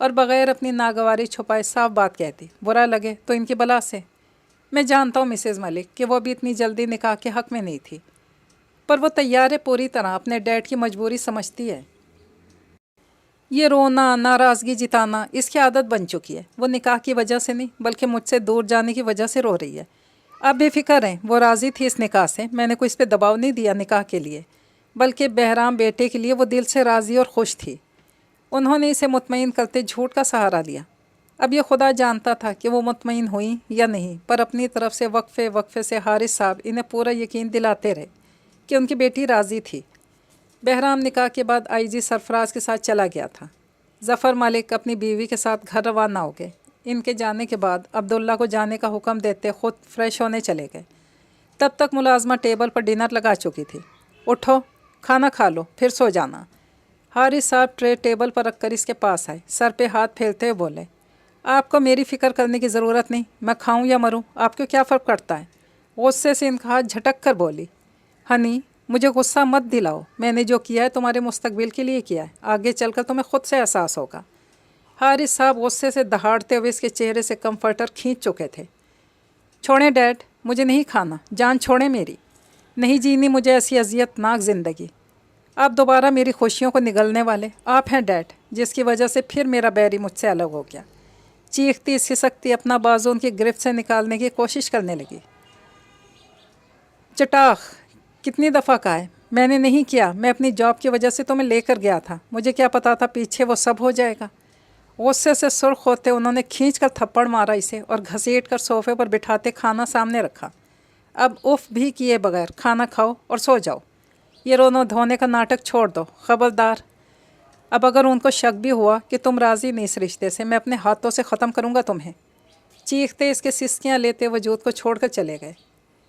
اور بغیر اپنی ناگواری چھپائے صاف بات کہتی، برا لگے تو ان کی بلا سے۔ میں جانتا ہوں مسز ملک کہ وہ بھی اتنی جلدی نکاح کے حق میں نہیں تھی، پر وہ تیار ہے پوری طرح اپنے ڈیڈ کی مجبوری سمجھتی ہے۔ یہ رونا، ناراضگی جتانا اس کی عادت بن چکی ہے۔ وہ نکاح کی وجہ سے نہیں بلکہ مجھ سے دور جانے کی وجہ سے رو رہی ہے۔ آپ بے فکر ہیں، وہ راضی تھی اس نکاح سے، میں نے کوئی اس پہ دباؤ نہیں دیا نکاح کے لیے، بلکہ بہرام بیٹے کے لیے وہ دل سے راضی اور خوش تھی۔ انہوں نے اسے مطمئن کرتے جھوٹ کا سہارا لیا۔ اب یہ خدا جانتا تھا کہ وہ مطمئن ہوئیں یا نہیں، پر اپنی طرف سے وقفے وقفے سے حارث صاحب انہیں پورا یقین دلاتے رہے کہ ان کی بیٹی راضی تھی۔ بہرام نکاح کے بعد آئی جی سرفراز کے ساتھ چلا گیا تھا۔ ظفر ملک اپنی بیوی کے ساتھ گھر روانہ ہو گئے۔ ان کے جانے کے بعد عبداللہ کو جانے کا حکم دیتے خود فریش ہونے چلے گئے۔ تب تک ملازمہ ٹیبل پر ڈنر لگا چکی تھی۔ اٹھو، کھانا کھا لو، پھر سو جانا۔ حارث صاحب ٹرے ٹیبل پر رکھ کر اس کے پاس آئے، سر پہ ہاتھ پھیرتے ہوئے بولے، آپ کو میری فکر کرنے کی ضرورت نہیں، میں کھاؤں یا مروں آپ کو کیا فرق پڑتا ہے؟ غصے سے ان کا ہاتھ جھٹک کر بولی، ہنی مجھے غصہ مت دلاؤ، میں نے جو کیا ہے تمہارے مستقبل کے لیے کیا ہے، آگے چل کر تمہیں خود سے احساس ہوگا۔ حارث صاحب غصے سے دہاڑتے ہوئے اس کے چہرے سے کمفرٹر کھینچ چکے تھے۔ چھوڑیں ڈیڈ، مجھے نہیں کھانا، جان چھوڑیں میری، نہیں جینی مجھے ایسی اذیت ناک زندگی۔ آپ دوبارہ میری خوشیوں کو نگلنے والے آپ ہیں ڈیڈ، جس کی وجہ سے پھر میرا بیری مجھ سے الگ ہو گیا۔ چیختی سسکتی اپنا بازو ان کی گرفت سے نکالنے کی کوشش کرنے لگی۔ چٹاخ، کتنی دفعہ کہا ہے میں نے نہیں کیا، میں اپنی جاب کی وجہ سے تمہیں لے کر گیا تھا، مجھے کیا پتا تھا پیچھے وہ سب ہو جائے گا۔ غصے سے سرخ ہوتے انہوں نے کھینچ کر تھپڑ مارا اسے اور گھسیٹ کر صوفے پر بٹھاتے کھانا سامنے رکھا۔ اب اف بھی کیے بغیر کھانا کھاؤ اور سو جاؤ، یہ رونے دھونے کا ناٹک چھوڑ دو، خبردار۔ اب اگر ان کو شک بھی ہوا کہ تم راضی نہیں اس رشتے سے، میں اپنے ہاتھوں سے ختم کروں گا تمہیں۔ چیختے اس کے سسکیاں لیتے وجود کو چھوڑ کر چلے گئے۔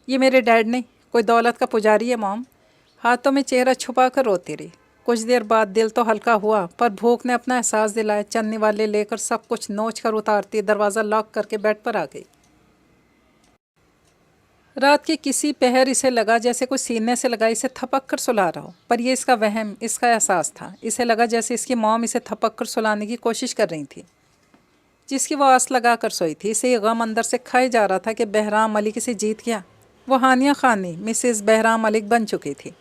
یہ میرے ڈیڈ نہیں، کوئی دولت کا پجاری ہے موم۔ ہاتھوں میں چہرہ چھپا کر روتی رہی۔ کچھ دیر بعد دل تو ہلکا ہوا، پر بھوک نے اپنا احساس دلایا۔ چنی والے لے کر سب کچھ نوچ کر اتارتی دروازہ لاک کر کے بیڈ پر آ گئی۔ رات کے کسی پہر اسے لگا جیسے کوئی سینے سے لگا اسے تھپک کر سلا رہا ہو، پر یہ اس کا وہم، اس کا احساس تھا۔ اسے لگا جیسے اس کی موم اسے تھپک کر سلانے کی کوشش کر رہی تھی، جس کی وہ آس لگا کر سوئی تھی۔ اسے یہ غم اندر سے کھائے جا رہا تھا کہ بہرام ملک اسے جیت گیا۔ وہ ہانیہ خانی مسز بہرام ملک بن چکی تھی۔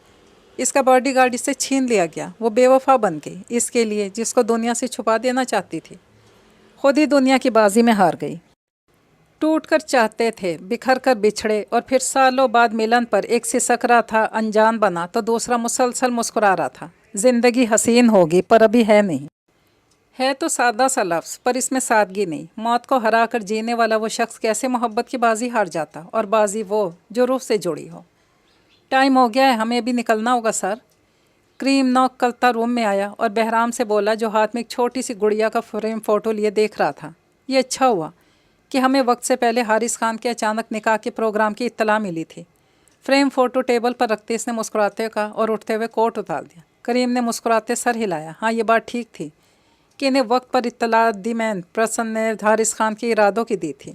اس کا باڈی گارڈ اس سے چھین لیا گیا۔ وہ بے وفا بن گئی اس کے لیے جس کو دنیا سے چھپا دینا چاہتی تھی۔ خود ہی دنیا کی بازی میں ہار گئی۔ ٹوٹ کر چاہتے تھے، بکھر کر بچھڑے، اور پھر سالوں بعد ملن پر ایک سسک رہا تھا انجان بنا تو دوسرا مسلسل مسکرا رہا تھا۔ زندگی حسین ہوگی پر ابھی ہے نہیں۔ ہے تو سادہ سا لفظ، پر اس میں سادگی نہیں۔ موت کو ہرا کر جینے والا وہ شخص کیسے محبت کی بازی ہار جاتا، اور بازی وہ جو روح سے جڑی ہو۔ ٹائم ہو گیا ہے، ہمیں ابھی نکلنا ہوگا سر۔ کریم نوک کلتا روم میں آیا اور بہرام سے بولا، جو ہاتھ میں ایک چھوٹی سی گڑیا کا فریم فوٹو لیے دیکھ رہا تھا، یہ اچھا ہوا کہ ہمیں وقت سے پہلے حارث خان کے اچانک نکاح کے پروگرام کی اطلاع ملی تھی۔ فریم فوٹو ٹیبل پر رکھتے اس نے مسکراتے کہا اور اٹھتے ہوئے کوٹ اتار دیا۔ کریم نے مسکراتے سر ہلایا۔ ہاں یہ بات ٹھیک تھی کہ انہیں وقت پر اطلاع دی مین پرسن نے حارث خان کے ارادوں کی دی تھی۔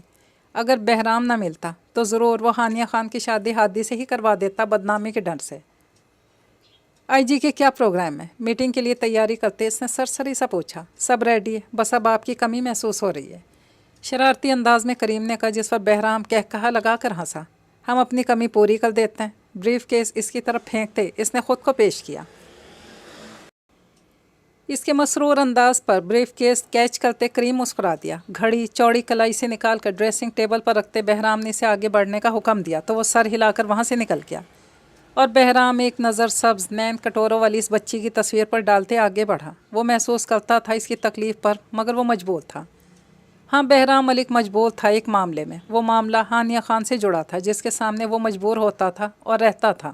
اگر بہرام نہ ملتا تو ضرور وہ ہانیہ خان کی شادی ہادی سے ہی کروا دیتا، بدنامی کے ڈر سے۔ آئی جی کے کیا پروگرام ہے؟ میٹنگ کے لیے تیاری کرتے اس نے سرسری سا پوچھا۔ سب ریڈی ہے، بس اب آپ کی کمی محسوس ہو رہی ہے، شرارتی انداز میں کریم نے کہا، جس پر بہرام کہا لگا کر ہنسا۔ ہم اپنی کمی پوری کر دیتے ہیں۔ بریف کیس اس کی طرف پھینکتے اس نے خود کو پیش کیا۔ اس کے مسرور انداز پر بریف کیس کیچ کرتے کریم مسکرا دیا۔ گھڑی چوڑی کلائی سے نکال کر ڈریسنگ ٹیبل پر رکھتے بہرام نے اسے آگے بڑھنے کا حکم دیا تو وہ سر ہلا کر وہاں سے نکل گیا، اور بہرام ایک نظر سبز نین کٹوروں والی اس بچی کی تصویر پر ڈالتے آگے بڑھا۔ وہ محسوس کرتا تھا اس کی تکلیف پر، مگر وہ مجبور تھا۔ ہاں بہرام ملک مجبور تھا ایک معاملے میں۔ وہ معاملہ ہانیہ خان سے جڑا تھا، جس کے سامنے وہ مجبور ہوتا تھا اور رہتا تھا۔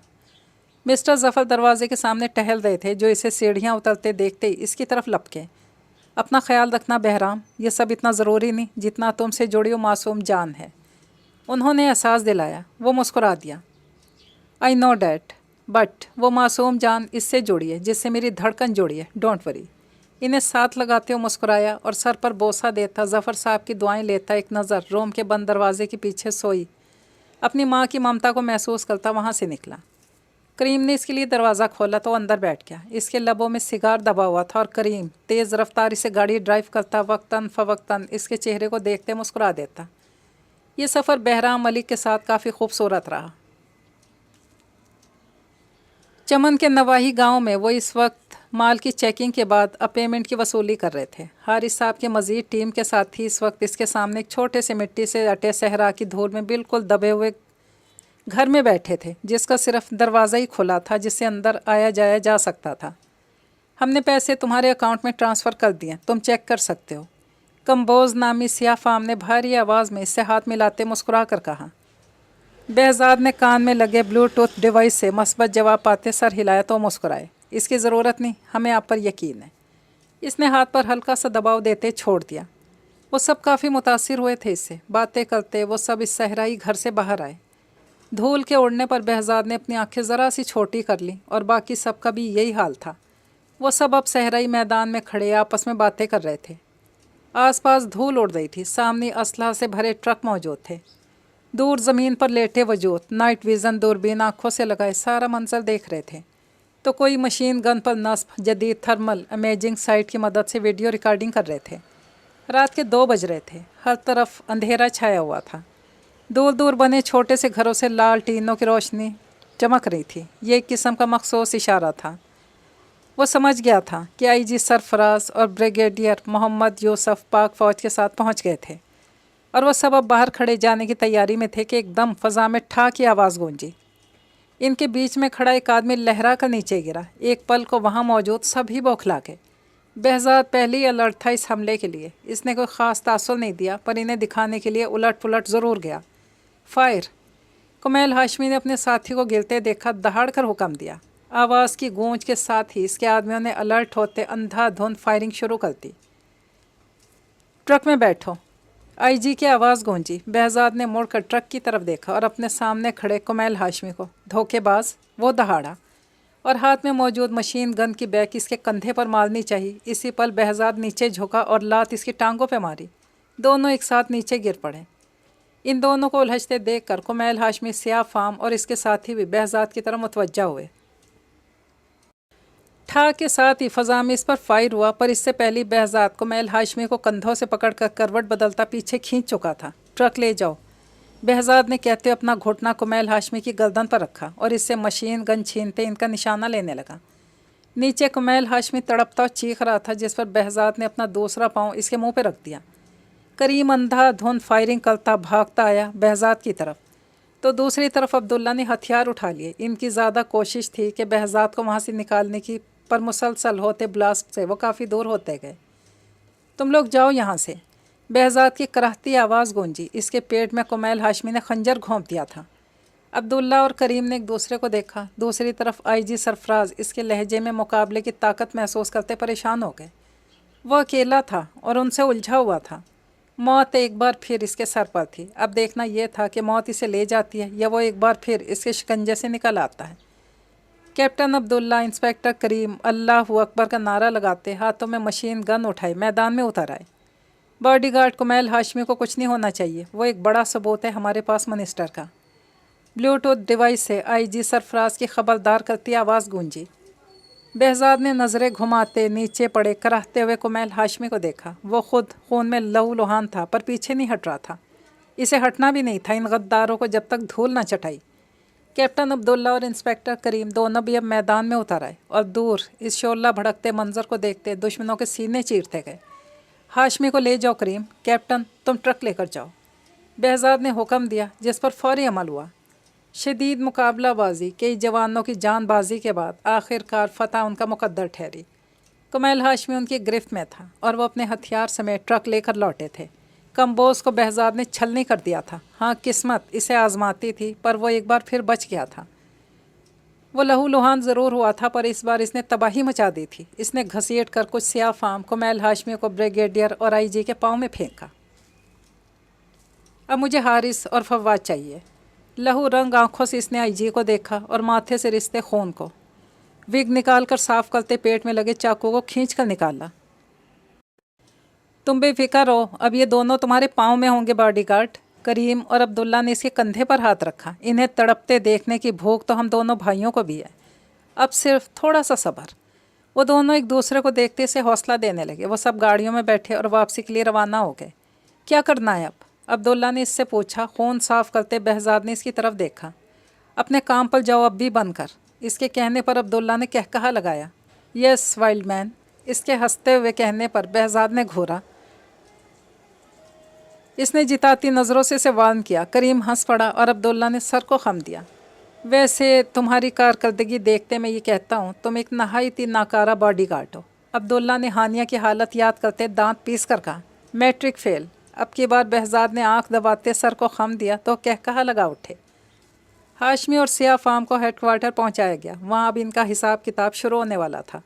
مسٹر ظفر دروازے کے سامنے ٹہل رہے تھے، جو اسے سیڑھیاں اترتے دیکھتے اس کی طرف لپکے۔ اپنا خیال رکھنا بہرام، یہ سب اتنا ضروری نہیں جتنا تم سے جڑی ہو معصوم جان ہے، انہوں نے احساس دلایا۔ وہ مسکرا دیا۔ آئی نو ڈیٹ، بٹ وہ معصوم جان اس سے جڑی ہے جس سے میری دھڑکن جڑی ہے، ڈونٹ وری۔ انہیں ساتھ لگاتے ہوئے مسکرایا اور سر پر بوسہ دیتا ظفر صاحب کی دعائیں لیتا ایک نظر روم کے بند دروازے کے پیچھے سوئی اپنی ماں کی ممتا کو محسوس کرتا وہاں سے نکلا۔ کریم نے اس کے لیے دروازہ کھولا تو اندر بیٹھ گیا۔ اس کے لبوں میں سگار دبا ہوا تھا اور کریم تیز رفتاری سے گاڑی ڈرائیو کرتا وقتاً فوقتاً اس کے چہرے کو دیکھتے مسکرا دیتا۔ یہ سفر بہرام ملک کے ساتھ کافی خوبصورت رہا۔ چمن کے نواحی گاؤں میں وہ اس وقت مال کی چیکنگ کے بعد اب پیمنٹ کی وصولی کر رہے تھے۔ حارث صاحب کی مزید ٹیم کے ساتھ ہی اس وقت اس کے سامنے ایک چھوٹے سے مٹی سے اٹے صحرا کی دھول میں بالکل دبے ہوئے گھر میں بیٹھے تھے، جس کا صرف دروازہ ہی کھلا تھا جس سے اندر آیا جایا جا سکتا تھا۔ ہم نے پیسے تمہارے اکاؤنٹ میں ٹرانسفر کر دیے، تم چیک کر سکتے ہو، کمبوز نامی سیاہ فام نے بھاری آواز میں اس سے ہاتھ ملاتے مسکرا کر کہا۔ بہزاد نے کان میں لگے بلوٹوتھ ڈیوائس سے مثبت جواب پاتے سر ہلایا تو مسکرائے۔ اس کی ضرورت نہیں، ہمیں آپ پر یقین ہے۔ اس نے ہاتھ پر ہلکا سا دباؤ دیتے چھوڑ دیا۔ وہ سب کافی متاثر ہوئے تھے اس سے، باتیں کرتے وہ سب اس صحرائی گھر سے باہر آئے۔ دھول کے اڑنے پر بہزاد نے اپنی آنکھیں ذرا سی چھوٹی کر لیں اور باقی سب کا بھی یہی حال تھا۔ وہ سب اب صحرائی میدان میں کھڑے آپس میں باتیں کر رہے تھے۔ آس پاس دھول اڑ رہی تھی، سامنے اسلحہ سے بھرے ٹرک موجود تھے، دور زمین پر لیٹے وجود نائٹ ویژن دوربین آنکھوں سے لگائے سارا منظر دیکھ رہے تھے، تو کوئی مشین گن پر نصب جدید تھرمل امیجنگ سائٹ کی مدد سے ویڈیو ریکارڈنگ کر رہے تھے۔ رات کے 2 بج رہے تھے، ہر طرف اندھیرا چھایا ہوا تھا، دور دور بنے چھوٹے سے گھروں سے لال ٹینوں کی روشنی چمک رہی تھی۔ یہ ایک قسم کا مخصوص اشارہ تھا۔ وہ سمجھ گیا تھا کہ آئی جی سرفراز اور بریگیڈیئر محمد یوسف پاک فوج کے ساتھ پہنچ گئے تھے، اور وہ سب اب باہر کھڑے جانے کی تیاری میں تھے کہ ایک دم فضا میں ٹھا کی آواز گونجی۔ ان کے بیچ میں کھڑا ایک آدمی لہرا کر نیچے گرا۔ ایک پل کو وہاں موجود سبھی بوکھلا گئے۔ بہزاد پہلے ہی الرٹ تھا اس حملے کے لیے۔ اس نے کوئی خاص تاثر نہیں دیا، پر انہیں دکھانے کے لیے الٹ پلٹ ضرور گیا۔ فائر! کمیل ہاشمی نے اپنے ساتھی کو گرتے دیکھا دہاڑ کر حکم دیا۔ آواز کی گونج کے ساتھ ہی اس کے آدمیوں نے الرٹ ہوتے اندھا دھند فائرنگ شروع کر دی۔ ٹرک میں بیٹھو، آئی جی کی آواز گونجی۔ بہزاد نے مڑ کر ٹرک کی طرف دیکھا اور اپنے سامنے کھڑے کمیل ہاشمی کو۔ دھوکے باز! وہ دہاڑا اور ہاتھ میں موجود مشین گن کی بیک اس کے کندھے پر مارنی چاہیے۔ اسی پل بہزاد نیچے جھکا اور لات اس کی ٹانگوں پہ ماری۔ دونوں ایک ساتھ نیچے گر پڑے۔ ان دونوں کو الجھتے دیکھ کر کمیل ہاشمی سیاہ فام اور اس کے ساتھی بھی بہزاد کی طرف متوجہ ہوئے۔ ٹھا کے ساتھ ہی فضا میں اس پر فائر ہوا، پر اس سے پہلے بہزاد کمیل ہاشمی کو کندھوں سے پکڑ کر کروٹ بدلتا پیچھے کھینچ چکا تھا۔ ٹرک لے جاؤ، بہزاد نے کہتے اپنا گھٹنا کمیل ہاشمی کی گردن پر رکھا اور اس سے مشین گن چھینتے ان کا نشانہ لینے لگا۔ نیچے کمیل ہاشمی تڑپتا چیخ رہا تھا، جس پر بہزاد نے اپنا دوسرا پاؤں اس کے منہ پہ رکھ دیا۔ کریم اندھا دھند فائرنگ کرتا بھاگتا آیا بہزاد کی طرف، تو دوسری طرف عبداللہ نے ہتھیار اٹھا لیے۔ ان کی زیادہ کوشش تھی کہ بہزاد کو وہاں سے نکالنے کی، پر مسلسل ہوتے بلاسٹ سے وہ کافی دور ہوتے گئے۔ تم لوگ جاؤ یہاں سے، بہزاد کی کراہتی آواز گونجی۔ اس کے پیٹ میں کمیل ہاشمی نے خنجر گھونپ دیا تھا۔ عبداللہ اور کریم نے ایک دوسرے کو دیکھا۔ دوسری طرف آئی جی سرفراز اس کے لہجے میں مقابلے کی طاقت محسوس کرتے پریشان ہو گئے۔ وہ اکیلا تھا اور ان سے الجھا ہوا تھا۔ موت ایک بار پھر اس کے سر پر تھی۔ اب دیکھنا یہ تھا کہ موت اسے لے جاتی ہے یا وہ ایک بار پھر اس کے شکنجے سے نکل آتا ہے۔ کیپٹن عبداللہ، انسپیکٹر کریم اللہ اکبر کا نعرہ لگاتے ہاتھوں میں مشین گن اٹھائے میدان میں اتر آئے۔ باڈی گارڈ کمیل ہاشمی کو کچھ نہیں ہونا چاہیے، وہ ایک بڑا ثبوت ہے ہمارے پاس منسٹر کا۔ بلوٹوتھ ڈیوائس سے آئی جی سرفراز کی خبردار کرتی آواز گونجی۔ بہزاد نے نظریں گھماتے نیچے پڑے کراہتے ہوئے کمیل ہاشمی کو دیکھا۔ وہ خود خون میں لہو لہان تھا، پر پیچھے نہیں ہٹ رہا تھا۔ اسے ہٹنا بھی نہیں تھا ان غداروں کو جب تک دھول نہ چٹائی۔ کیپٹن عبداللہ اور انسپیکٹر کریم دونوں بھی اب میدان میں اتر آئے اور دور اس شعلہ بھڑکتے منظر کو دیکھتے دشمنوں کے سینے چیرتے گئے۔ ہاشمی کو لے جاؤ کریم، کیپٹن تم ٹرک لے کر جاؤ، بہزاد نے حکم دیا، جس پر فوری عمل ہوا۔ شدید مقابلہ بازی، کئی جوانوں کی جان بازی کے بعد آخر کار فتح ان کا مقدر ٹھہری۔ کمیل ہاشمی ان کی گرفت میں تھا اور وہ اپنے ہتھیار سمیت ٹرک لے کر لوٹے تھے۔ کمبوز کو بہزاد نے چھلنی کر دیا تھا۔ ہاں، قسمت اسے آزماتی تھی، پر وہ ایک بار پھر بچ گیا تھا۔ وہ لہو لہان ضرور ہوا تھا، پر اس بار اس نے تباہی مچا دی تھی۔ اس نے گھسیٹ کر کچھ سیاہ فام کمیل ہاشمی کو بریگیڈیئر اور آئی جی کے پاؤں میں پھینکا۔ اب مجھے حارث اور فواد چاہیے۔ لہو رنگ آنکھوں سے اس نے آئی جی کو دیکھا اور ماتھے سے رستے خون کو۔ وگ نکال کر صاف کرتے پیٹ میں لگے چاقو کو کھینچ کر نکالا۔ تم بے فکر ہو، اب یہ دونوں تمہارے پاؤں میں ہوں گے باڈی گارڈ، کریم اور عبداللہ نے اس کے کندھے پر ہاتھ رکھا۔ انہیں تڑپتے دیکھنے کی بھوک تو ہم دونوں بھائیوں کو بھی ہے، اب صرف تھوڑا سا صبر۔ وہ دونوں ایک دوسرے کو دیکھتے اسے حوصلہ دینے لگے۔ وہ سب گاڑیوں میں بیٹھے اور واپسی کے لیے روانہ ہو گئے۔ کیا کرنا ہے اب؟ عبداللہ نے اس سے پوچھا۔ خون صاف کرتے بہزاد نے اس کی طرف دیکھا۔ اپنے کام پر جاؤ اب بھی بند کر۔ اس کے کہنے پر عبداللہ نے کہا لگایا، یس وائلڈ مین۔ اس کے ہنستے ہوئے کہنے پر بہزاد نے گھورا۔ اس نے جتاتی نظروں سے اسے وارن کیا۔ کریم ہنس پڑا اور عبداللہ نے سر کو خم دیا۔ ویسے تمہاری کارکردگی دیکھتے میں یہ کہتا ہوں تم ایک نہایت ہی ناکارہ باڈی گارڈ ہو۔ عبداللہ نے ہانیہ کی حالت یاد کرتے دانت پیس کر کہا، میٹرک فیل۔ اب کی بار بہزاد نے آنکھ دباتے سر کو خم دیا تو کہا لگا اٹھے۔ ہاشمی اور سیاہ فام کو ہیڈ کوارٹر پہنچایا گیا۔ وہاں اب ان کا حساب کتاب شروع ہونے والا تھا۔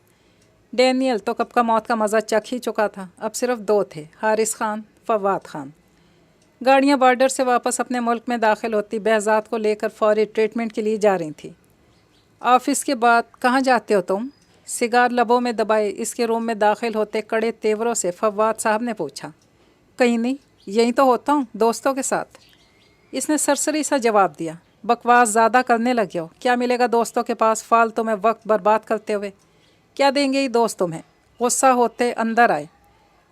ڈینیل تو کب کا موت کا مزہ چکھ ہی چکا تھا، اب صرف دو تھے، حارث خان، فواد خان۔ گاڑیاں بارڈر سے واپس اپنے ملک میں داخل ہوتی بہزاد کو لے کر فوری ٹریٹمنٹ کے لیے جا رہی تھی۔ آفس کے بعد کہاں جاتے ہو تم؟ سگار لبوں میں دبائے اس کے روم میں داخل ہوتے کڑے تیوروں سے فواد صاحب نے پوچھا۔ کہیں نہیں، یہیں تو ہوتا ہوں دوستوں کے ساتھ۔ اس نے سرسری سا جواب دیا۔ بکواس زیادہ کرنے لگے ہو، کیا ملے گا دوستوں کے پاس فالتو میں وقت برباد کرتے ہوئے؟ کیا دیں گے یہ دوست تمہیں؟ غصہ ہوتے اندر آئے۔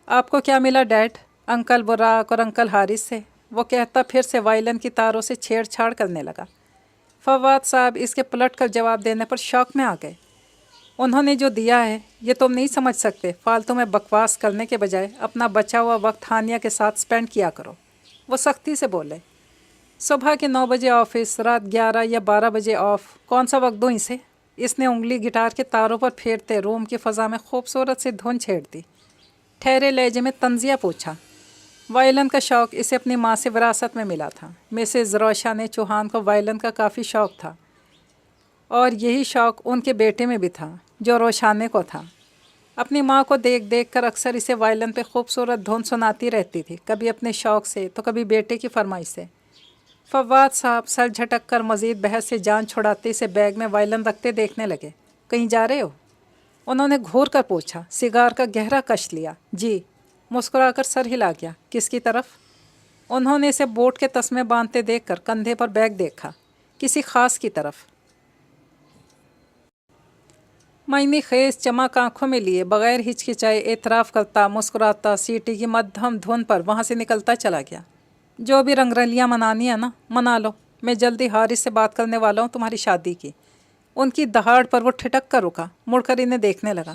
آپ کو کیا ملا ڈیڈ؟ انکل براک اور انکل حارث سے، وہ کہتا پھر سے وائلن کی تاروں سے چھیڑ چھاڑ کرنے لگا۔ فواد صاحب اس کے پلٹ کر جواب دینے پر شوق میں آ گئے۔ انہوں نے جو دیا ہے یہ تم نہیں سمجھ سکتے، فالتو میں بکواس کرنے کے بجائے اپنا بچا ہوا وقت ہانیہ کے ساتھ سپینڈ کیا کرو۔ وہ سختی سے بولے۔ صبح کے 9 بجے آفس، رات 11 یا 12 بجے آف، کون سا وقت دوں اسے؟ اس نے انگلی گٹار کے تاروں پر پھیرتے روم کی فضا میں خوبصورت سی دھن چھیڑ دی۔ ٹھہرے لہجے میں طنزیہ پوچھا۔ وائلن کا شوق اسے اپنی ماں سے وراثت میں ملا تھا۔ مسز روشن چوہان کو وائلن کا کافی شوق تھا، اور یہی شوق ان کے بیٹے میں بھی تھا جو روشانے کو تھا۔ اپنی ماں کو دیکھ دیکھ کر اکثر اسے وائلن پہ خوبصورت دھن سناتی رہتی تھی، کبھی اپنے شوق سے تو کبھی بیٹے کی فرمائش سے۔ فواد صاحب سر جھٹک کر مزید بحث سے جان چھڑاتے اسے بیگ میں وائلن رکھتے دیکھنے لگے۔ کہیں جا رہے ہو؟ انہوں نے گھور کر پوچھا۔ سگار کا گہرا کش لیا۔ جی۔ مسکرا کر سر ہلا گیا۔ کس کی طرف؟ انہوں نے اسے بوٹ کے تسمے باندھتے دیکھ کر کندھے پر بیگ دیکھا۔ کسی خاص کی طرف۔ معنی خیز چمک آنکھوں میں لیے بغیر ہچکچائے اعتراف کرتا مسکراتا سیٹی کی مدھم دھن پر وہاں سے نکلتا چلا گیا۔ جو بھی رنگ رلیاں منانی ہے نا، منا لو۔ میں جلدی حارث سے بات کرنے والا ہوں تمہاری شادی کی۔ ان کی دہاڑ پر وہ ٹھٹک کر رکا، مڑ کر انہیں دیکھنے لگا۔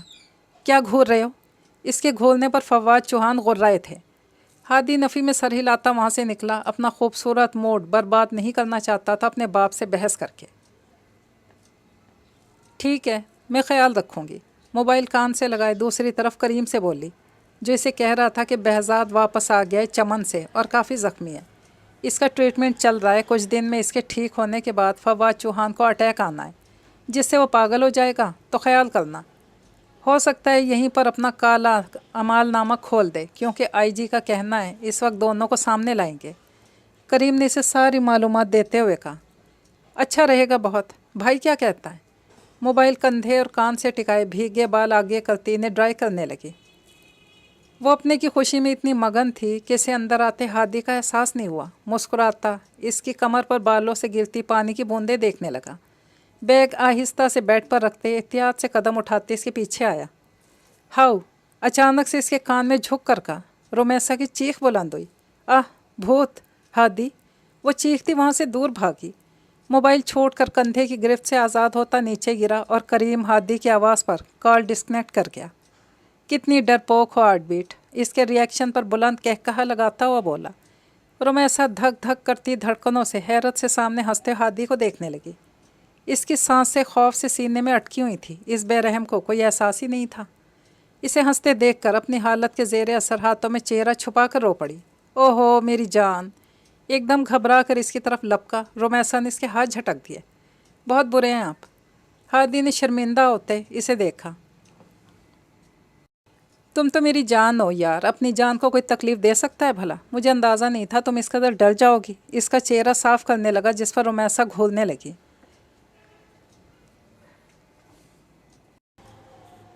کیا گھور رہے ہو؟ اس کے گھورنے پر فواد چوہان غرائے تھے۔ ہادی نفی میں سر ہلاتا وہاں سے نکلا۔ اپنا خوبصورت موڈ برباد نہیں کرنا چاہتا تھا اپنے باپ سے بحث کر کے۔ ٹھیک ہے، میں خیال رکھوں گی۔ موبائل کان سے لگائے دوسری طرف کریم سے بولی، جو اسے کہہ رہا تھا کہ بہزاد واپس آ گیا ہے چمن سے اور کافی زخمی ہے۔ اس کا ٹریٹمنٹ چل رہا ہے، کچھ دن میں اس کے ٹھیک ہونے کے بعد فواد چوہان کو اٹیک آنا ہے، جس سے وہ پاگل ہو جائے گا، تو خیال کرنا۔ ہو سکتا ہے یہیں پر اپنا کالا اعمال نامہ کھول دے، کیونکہ آئی جی کا کہنا ہے اس وقت دونوں کو سامنے لائیں گے۔ کریم نے اسے ساری معلومات دیتے ہوئے کہا۔ اچھا رہے گا بہت۔ بھائی کیا کہتا ہے؟ موبائل کندھے اور کان سے ٹکائے بھیگے بال آگے کرتی انہیں ڈرائی کرنے لگی۔ وہ اپنے کی خوشی میں اتنی مگن تھی کہ اسے اندر آتے ہادی کا احساس نہیں ہوا۔ مسکراتا اس کی کمر پر بالوں سے گرتی پانی کی بوندیں دیکھنے لگا۔ بیگ آہستہ سے بیڈ پر رکھتے احتیاط سے قدم اٹھاتے اس کے پیچھے آیا۔ ہاؤ! اچانک سے اس کے کان میں جھک کر کہا۔ رومیسا کی چیخ بلند ہوئی۔ آہ! بھوت! ہادی! وہ چیختی وہاں سے دور بھاگی۔ موبائل چھوڑ کر کندھے کی گرفت سے آزاد ہوتا نیچے گرا اور کریم ہادی کی آواز پر کال ڈسکنیکٹ کر گیا۔ کتنی ڈرپوک ہو ہارٹ بیٹ! اس کے ری ایکشن پر بلند کہا لگاتا ہوا بولا۔ رومیسا دھک دھک کرتی دھڑکنوں سے حیرت سے سامنے ہنستے ہادی کو دیکھنے لگی۔ اس کی سانس سے خوف سے سینے میں اٹکی ہوئی تھی۔ اس بے رحم کو کوئی احساس ہی نہیں تھا۔ اسے ہنستے دیکھ کر اپنی حالت کے زیر اثر ہاتھوں میں چہرہ چھپا کر رو پڑی۔ او ہو میری جان! ایک دم گھبرا کر اس کی طرف لپکا۔ رومیسا نے اس کے ہاتھ جھٹک دیے۔ بہت برے ہیں آپ۔ ہادی نے شرمندہ ہوتے اسے دیکھا۔ تم تو میری جان ہو یار، اپنی جان کو کوئی تکلیف دے سکتا ہے بھلا؟ مجھے اندازہ نہیں تھا تم اس قدر ڈر جاؤ گی۔ اس کا چہرہ صاف کرنے لگا جس پر رومیسا گھولنے لگی۔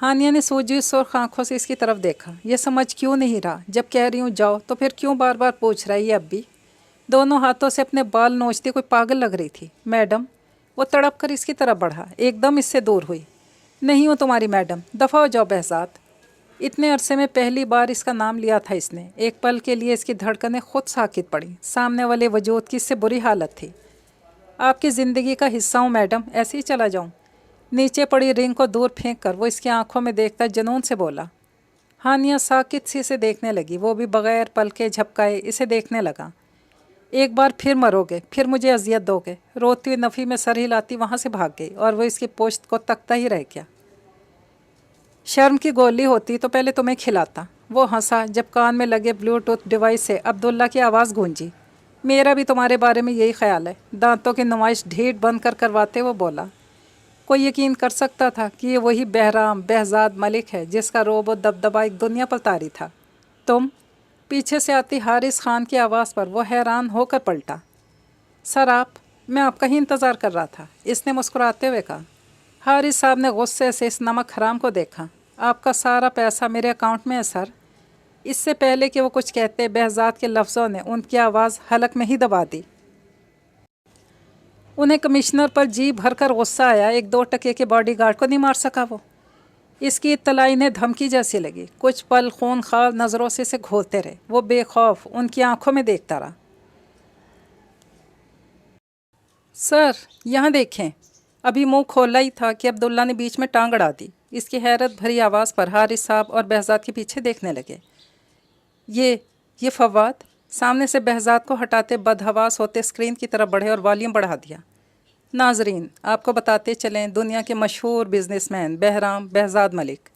ہانیہ نے سوجی سرخ آنکھوں سے اس کی طرف دیکھا. یہ سمجھ کیوں نہیں رہا؟ جب کہہ رہی ہوں جاؤ تو پھر کیوں بار بار پوچھ رہا ہے یہ اب بھی؟ دونوں ہاتھوں سے اپنے بال نوچتی کوئی پاگل لگ رہی تھی. میڈم. وہ تڑپ کر اس کی طرف بڑھا. ایک دم اس سے دور ہوئی. نہیں ہوں تمہاری میڈم، دفع ہو جاؤ بہزاد. اتنے عرصے میں پہلی بار اس کا نام لیا تھا اس نے. ایک پل کے لیے اس کی دھڑکنیں خود ساکت پڑیں. سامنے والے وجود کی اس سے بری حالت تھی. آپ کی زندگی کا حصہ ہوں میڈم، ایسے ہی چلا جاؤں؟ نیچے پڑی رنگ کو دور پھینک کر وہ اس کی آنکھوں میں دیکھتا جنون سے بولا. ہانیہ ساکت سی سے دیکھنے لگی. وہ بھی بغیر پلکے جھپکائے اسے دیکھنے لگا. ایک بار پھر مرو گے، پھر مجھے اذیت دو گے. روتی ہوئی نفی میں سر ہلاتی وہاں سے بھاگ گئی اور وہ اس کی پوشت کو تکتا ہی رہ گیا. شرم کی گولی ہوتی تو پہلے تمہیں کھلاتا. وہ ہنسا جب کان میں لگے بلوٹوتھ ڈیوائس سے عبداللہ کی آواز گونجی. میرا بھی تمہارے بارے میں یہی خیال ہے. دانتوں کی نمائش ڈھیٹ بند کر کرواتے وہ بولا. کوئی یقین کر سکتا تھا کہ یہ وہی بہرام بہزاد ملک ہے جس کا روب و دبدبا ایک دنیا پر طاری تھا؟ تم؟ پیچھے سے آتی حارث خان کی آواز پر وہ حیران ہو کر پلٹا. سر آپ؟ میں آپ کا ہی انتظار کر رہا تھا، اس نے مسکراتے ہوئے کہا. حارث صاحب نے غصے سے اس نمک حرام کو دیکھا. آپ کا سارا پیسہ میرے اکاؤنٹ میں ہے سر. اس سے پہلے کہ وہ کچھ کہتے بہزاد کے لفظوں نے ان کی آواز حلق میں ہی دبا دی. انہیں کمشنر پر جی بھر کر غصہ آیا. 1-2 کے باڈی گارڈ کو نہیں مار سکا وہ؟ اس کی اطلاع انہیں دھمکی جیسی لگی. کچھ پل خون خوار نظروں سے اسے گھولتے رہے. وہ بے خوف ان کی آنکھوں میں دیکھتا رہا. سر یہاں دیکھیں. ابھی منہ کھولا ہی تھا کہ عبداللہ نے بیچ میں ٹانگ اڑا دی. اس کی حیرت بھری آواز پر حارث صاحب اور بہزاد کے پیچھے دیکھنے لگے. یہ فواد. سامنے سے بہزاد کو ہٹاتے بدحواس ہوتے اسکرین کی طرف بڑھے اور والیوم بڑھا دیا. ناظرین آپ کو بتاتے چلیں دنیا کے مشہور بزنس مین بہرام بہزاد ملک،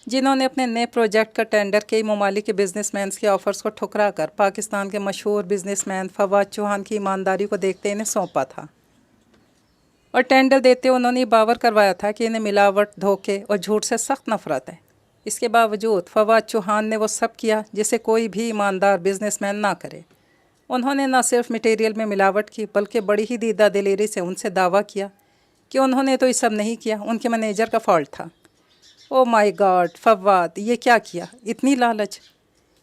جنہوں نے اپنے نئے پروجیکٹ کا ٹینڈر کئی ممالک کے بزنس مینز کے آفرز کو ٹھکرا کر پاکستان کے مشہور بزنس مین فواد چوہان کی ایمانداری کو دیکھتے انہیں سونپا تھا. اور ٹینڈر دیتے انہوں نے باور کروایا تھا کہ انہیں ملاوٹ، دھوکے اور جھوٹ سے سخت نفرت ہے. اس کے باوجود فواد چوہان نے وہ سب کیا جسے کوئی بھی ایماندار بزنس مین نہ کرے. انہوں نے نہ صرف مٹیریل میں ملاوٹ کی بلکہ بڑی ہی دیدہ دلیری سے ان سے دعویٰ کیا کہ انہوں نے تو یہ سب نہیں کیا، ان کے مینیجر کا فالٹ تھا. او مائی گاڈ فواد، یہ کیا کیا؟ اتنی لالچ!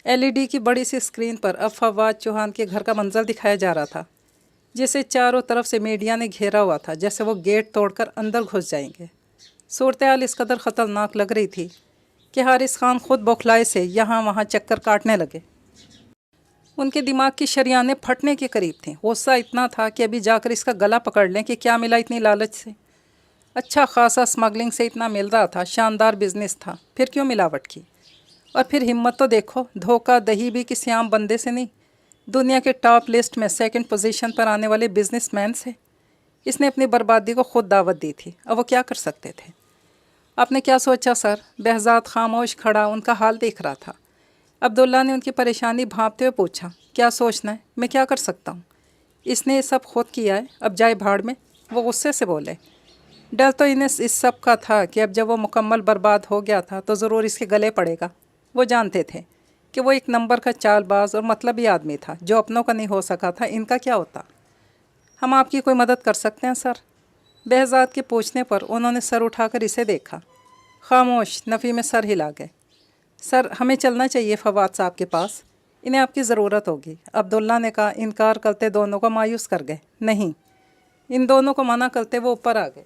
LED کی بڑی سی اسکرین پر اب فواد چوہان کے گھر کا منظر دکھایا جا رہا تھا، جسے چاروں طرف سے میڈیا نے گھیرا ہوا تھا جیسے وہ گیٹ توڑ کر اندر گھس جائیں گے. صورتحال اس قدر خطرناک لگ رہی تھی کہ حارث خان خود بوکھلائے سے یہاں وہاں چکر کاٹنے لگے. ان کے دماغ کی شریانیں پھٹنے کے قریب تھیں. غصہ اتنا تھا کہ ابھی جا کر اس کا گلا پکڑ لیں کہ کیا ملا اتنی لالچ سے. اچھا خاصا اسمگلنگ سے اتنا مل رہا تھا، شاندار بزنس تھا، پھر کیوں ملاوٹ کی؟ اور پھر ہمت تو دیکھو، دھوکہ دہی بھی کسی عام بندے سے نہیں، دنیا کے ٹاپ لسٹ میں 2nd پوزیشن پر آنے والے بزنس مین سے. اس نے اپنی بربادی کو خود دعوت دی تھی. اب وہ کیا کر سکتے تھے؟ آپ نے کیا سوچا سر؟ بہزاد خاموش کھڑا ان کا حال دیکھ رہا تھا. عبداللہ نے ان کی پریشانی بھانپتے ہوئے پوچھا. کیا سوچنا ہے؟ میں کیا کر سکتا ہوں؟ اس نے یہ سب خود کیا ہے، اب جائے بھاڑ میں. وہ غصے سے بولے. ڈر تو انہیں اس سب کا تھا کہ اب جب وہ مکمل برباد ہو گیا تھا تو ضرور اس کے گلے پڑے گا. وہ جانتے تھے کہ وہ ایک نمبر کا چال باز اور مطلبی آدمی تھا. جو اپنوں کا نہیں ہو سکا تھا، ان کا کیا ہوتا؟ ہم آپ کی کوئی مدد کر سکتے ہیں سر؟ بہزاد کے پوچھنے پر انہوں نے سر اٹھا کر اسے دیکھا. خاموش نفی میں سر ہلا گئے. سر ہمیں چلنا چاہیے فواد صاحب کے پاس، انہیں آپ کی ضرورت ہوگی. عبداللہ نے کہا. انکار کرتے دونوں کو مایوس کر گئے. نہیں. ان دونوں کو منع کرتے وہ اوپر آ گئے.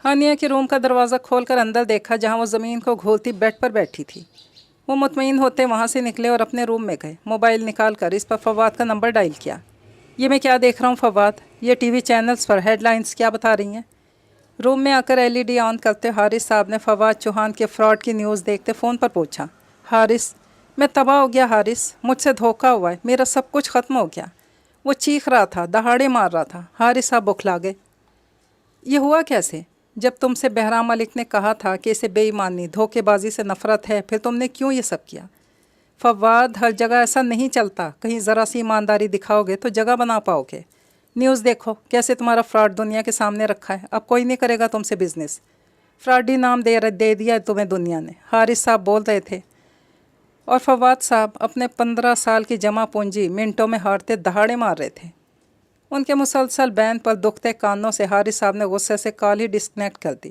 ہانیہ کے روم کا دروازہ کھول کر اندر دیکھا جہاں وہ زمین کو گھولتی بیڈ پر بیٹھی تھی. وہ مطمئن ہوتے وہاں سے نکلے اور اپنے روم میں گئے. موبائل نکال کر اس پر فواد کا نمبر ڈائل کیا. یہ میں کیا دیکھ رہا ہوں فواد؟ یہ ٹی وی چینلز پر ہیڈ لائنز کیا بتا رہی ہیں؟ روم میں آ کر LED آن کرتے حارث صاحب نے فواد چوہان کے فراڈ کی نیوز دیکھتے فون پر پوچھا. حارث. میں تباہ ہو گیا حارث، مجھ سے دھوکہ ہوا ہے، میرا سب کچھ ختم ہو گیا. وہ چیخ رہا تھا، دہاڑے مار رہا تھا. حارث صاحب بکھلا گئے. یہ ہوا کیسے؟ جب تم سے بہرام ملک نے کہا تھا کہ اسے بے ایمانی دھوکے بازی سے نفرت ہے، پھر تم نے کیوں یہ سب کیا؟ فواد ہر جگہ ایسا نہیں چلتا. کہیں ذرا سی ایمانداری دکھاؤ گے تو جگہ بنا پاؤ گے. نیوز دیکھو کیسے تمہارا فراڈ دنیا کے سامنے رکھا ہے. اب کوئی نہیں کرے گا تم سے بزنس. فراڈی نام دے دیا ہے تمہیں دنیا نے. حارث صاحب بول رہے تھے. اور فواد صاحب اپنے 15 سال کی جمع پونجی منٹوں میں ہارتے دہاڑے مار رہے تھے. ان کے مسلسل بین پر دکھتے کانوں سے حارث صاحب نے غصے سے کال ہی ڈسکنیکٹ کر دی.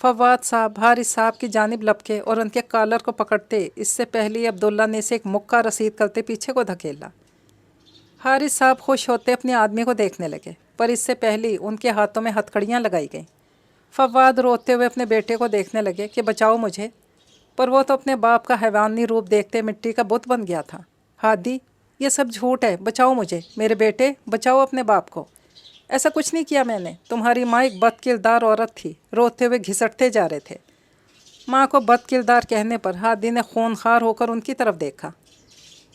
فواد صاحب حارث صاحب کی جانب لپکے اور ان کے کالر کو پکڑتے اس سے پہلے عبداللہ نے اسے ایک مکہ رسید کرتے پیچھے کو دھکیلا۔ حارث صاحب خوش ہوتے اپنے آدمی کو دیکھنے لگے، پر اس سے پہلے ان کے ہاتھوں میں ہتھکڑیاں لگائی گئیں۔ فواد روتے ہوئے اپنے بیٹے کو دیکھنے لگے کہ بچاؤ مجھے، پر وہ تو اپنے باپ کا حیوانی روپ دیکھتے مٹی کا بت بن گیا تھا۔ ہادی، یہ سب جھوٹ ہے، بچاؤ مجھے، میرے بیٹے بچاؤ اپنے باپ کو۔ ایسا کچھ نہیں کیا میں نے، تمہاری ماں ایک بد کردار عورت تھی۔ روتے ہوئے گھسٹتے جا رہے تھے۔ ماں کو بد کردار کہنے پر ہادی نے خونخوار ہو کر ان کی طرف دیکھا۔